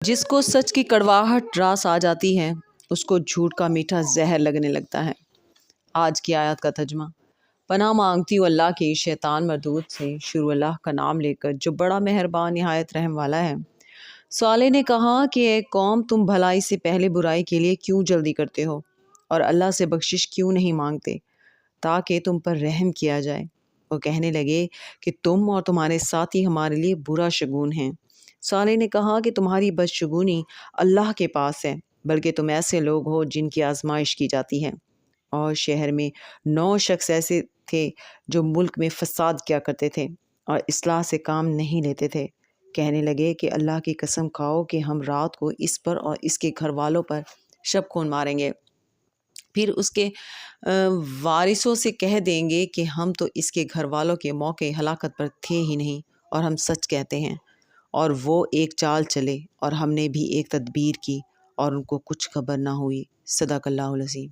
جس کو سچ کی کڑواہٹ راس آ جاتی ہے اس کو جھوٹ کا میٹھا زہر لگنے لگتا ہے۔ آج کی آیات کا ترجمہ۔ پناہ مانگتی ہوں اللہ کی شیطان مردود سے، شروع اللہ کا نام لے کر جو بڑا مہربان نہایت رحم والا ہے۔ صالح نے کہا کہ اے قوم، تم بھلائی سے پہلے برائی کے لیے کیوں جلدی کرتے ہو اور اللہ سے بخشش کیوں نہیں مانگتے تاکہ تم پر رحم کیا جائے۔ وہ کہنے لگے کہ تم اور تمہارے ساتھی ہمارے لیے برا شگون ہیں۔ صالح نے کہا کہ تمہاری بدشگونی اللہ کے پاس ہے، بلکہ تم ایسے لوگ ہو جن کی آزمائش کی جاتی ہے۔ اور شہر میں 9 شخص ایسے تھے جو ملک میں فساد کیا کرتے تھے اور اصلاح سے کام نہیں لیتے تھے۔ کہنے لگے کہ اللہ کی قسم کھاؤ کہ ہم رات کو اس پر اور اس کے گھر والوں پر شب خون ماریں گے، پھر اس کے وارثوں سے کہہ دیں گے کہ ہم تو اس کے گھر والوں کے موقع ہلاکت پر تھے ہی نہیں اور ہم سچ کہتے ہیں۔ اور وہ ایک چال چلے اور ہم نے بھی ایک تدبیر کی اور ان کو کچھ خبر نہ ہوئی۔ صدق اللہ العظیم۔